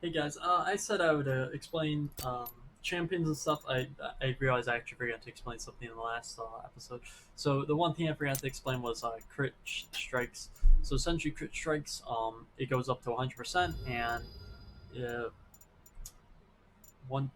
Hey guys, I said I would explain champions and stuff. I realized I actually forgot to explain something in the last episode. So the one thing I forgot to explain was strikes. So essentially, crit strikes, it goes up to 100%, and uh, one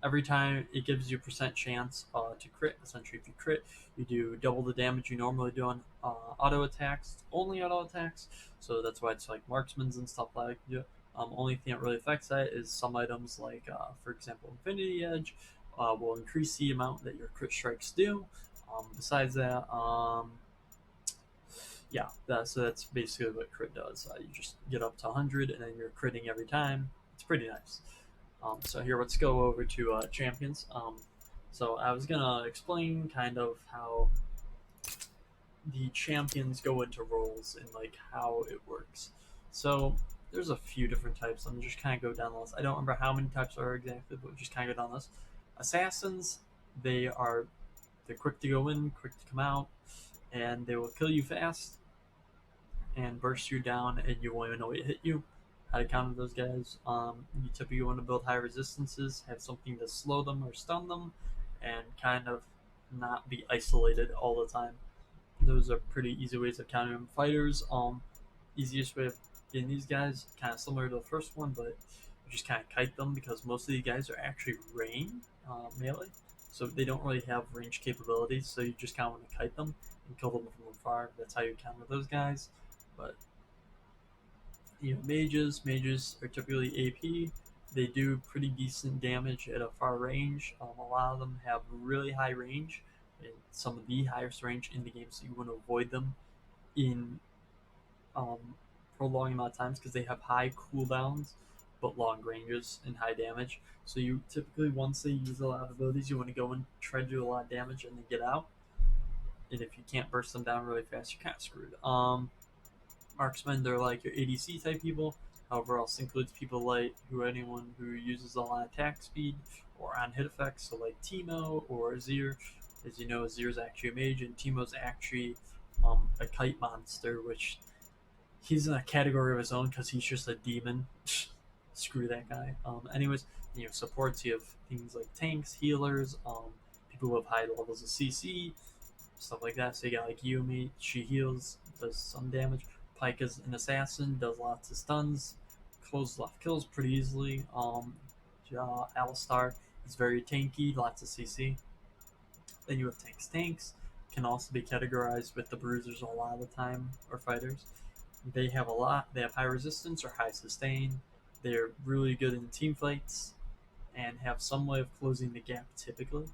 every time it gives you a percent chance to crit. Essentially, if you crit, you do double the damage you normally do on auto attacks, only auto attacks. So that's why it's like marksman's and stuff like that. Only thing that really affects that is some items like, for example, Infinity Edge will increase the amount that your crit strikes do. Besides that, yeah, so that's basically what crit does. You just get up to 100 and then you're critting every time. It's pretty nice. So here, let's go over to champions. So I was gonna explain kind of how the champions go into roles and like how it works. So there's a few different types. I'm just kind of go down the list. I don't remember how many types are exactly, but just kind of go down the list. Assassins, they are they're quick to go in, quick to come out, and they will kill you fast and burst you down, and you won't even know it hit you. How to counter those guys? You typically want to build high resistances, have something to slow them or stun them, and kind of not be isolated all the time. Those are pretty easy ways of countering fighters. Easiest way of getting these guys, kind of similar to the first one, but you just kind of kite them because most of these guys are actually melee, so they don't really have range capabilities. So you just kind of want to kite them and kill them from afar. That's how you counter those guys. But mages are typically AP. They do pretty decent damage at a far range. A lot of them have really high range, and some of the highest range in the game, so you want to avoid them in um, prolonged amount of times because they have high cooldowns but long ranges and high damage. So you typically, once they use a lot of abilities, you want to go and try to do a lot of damage and then get out. And if you can't burst them down really fast, you're kind of screwed. Marksmen, they're like your ADC type people. However, also includes people like anyone who uses a lot of attack speed or on hit effects, so like Teemo or Azir. As you know, Azir's actually a mage, and Teemo's actually a kite monster, which he's in a category of his own because he's just a demon. Screw that guy. Anyways, supports, you have things like tanks, healers, people who have high levels of CC, stuff like that. So you got like Yumi, she heals, does some damage. Pyke is an assassin, does lots of stuns, closes off kills pretty easily. Alistar is very tanky, lots of CC. Then you have tanks can also be categorized with the bruisers a lot of the time, or fighters. They have a lot. They have high resistance or high sustain. They're really good in team fights and have some way of closing the gap typically.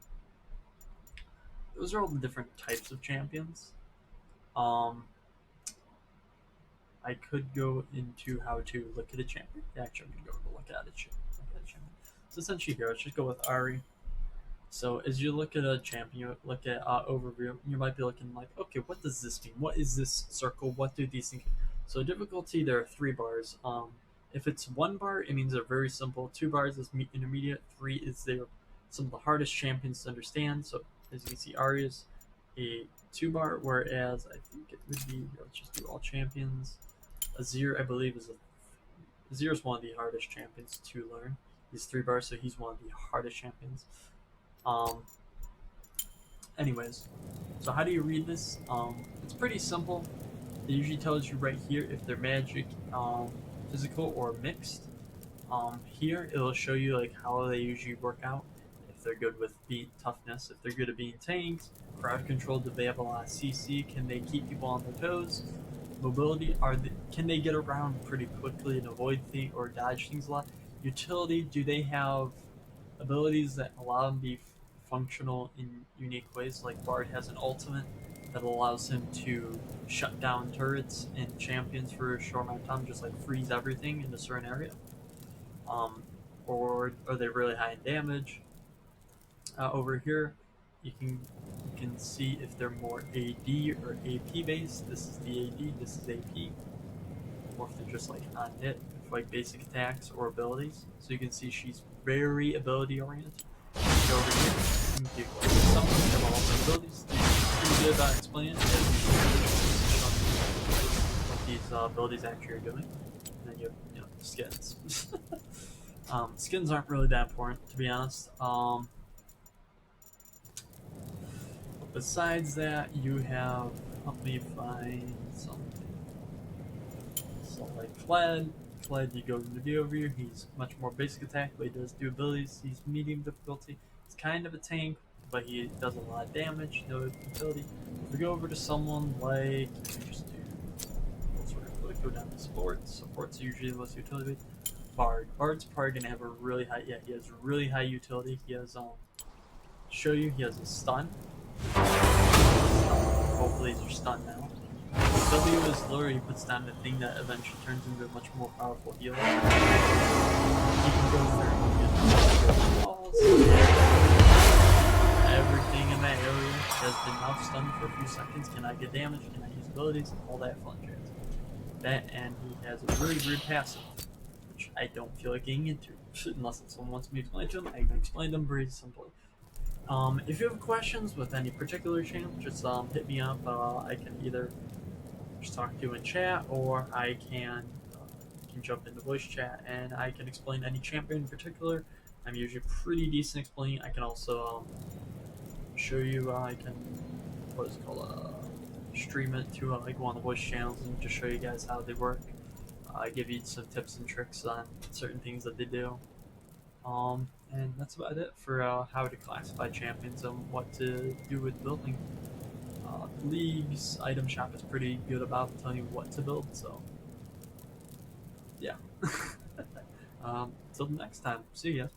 Those are all the different types of champions. Um, I could go into how to look at a champion. Actually, I'm going to go look at a champion. So essentially here, let's just go with Ari. So as you look at a champion, you look at overview, you might be looking like, okay, what does this mean? What is this circle? What do these things? So difficulty, there are 3 bars. If it's 1 bar, it means they're very simple. 2 bars is intermediate. 3 is they're some of the hardest champions to understand. So as you can see, Ari is a 2 bar, whereas I think it would be, let's just do all champions. Azir, I believe, Azir is one of the hardest champions to learn. He's 3 bars, so he's one of the hardest champions. Um, anyways, so how do you read this? It's pretty simple. It usually tells you right here if they're magic, physical, or mixed. Here it'll show you like how they usually work out. If they're good with beat toughness, if they're good at being tanked, crowd control, do they have a lot of CC? Can they keep people on their toes? Mobility, can they get around pretty quickly and avoid things or dodge things a lot? Utility, do they have abilities that allow them to be functional in unique ways? Like Bard has an ultimate that allows him to shut down turrets and champions for a short amount of time, just like freeze everything in a certain area. Or are they really high in damage? Over here, you can see if they're more AD or AP based. This is the AD, this is AP. Or if they're just like on hit, like basic attacks or abilities. So you can see she's very ability oriented. Go over here, you can get like some of all the abilities. Pretty good about explaining it. What these abilities actually are doing. And then you have skins. Skins aren't really that important, to be honest. Besides that, you have, help me find something. So like Kled, you go to the view overview, he's much more basic attack, but he does do abilities, he's medium difficulty. He's kind of a tank, but he does a lot of damage, no utility. If we go over to someone like, just do, let's go down to sports. Support's usually the most utility. Bard's probably gonna have a really high, yeah, he has really high utility. He has, show you, he has a stun. Hopefully he's your stun now. W is literally he puts down the thing that eventually turns into a much more powerful healer. He can go through and walls. Everything in that area has been now stunned for a few seconds. Can I get damage? Can I use abilities? All that fun jazz. That, and he has a really weird passive, which I don't feel like getting into. Unless someone wants me to explain to them, I can explain them very simply. If you have questions with any particular champ, just hit me up. I can either just talk to you in chat, or I can jump into voice chat and I can explain any champion in particular. I'm usually pretty decent explaining. I can also show you. I can what is it called stream it to like one of the voice channels and just show you guys how they work. I give you some tips and tricks on certain things that they do. And that's about it for how to classify champions and what to do with building. League's item shop is pretty good about telling you what to build, so yeah. Till next time, see ya.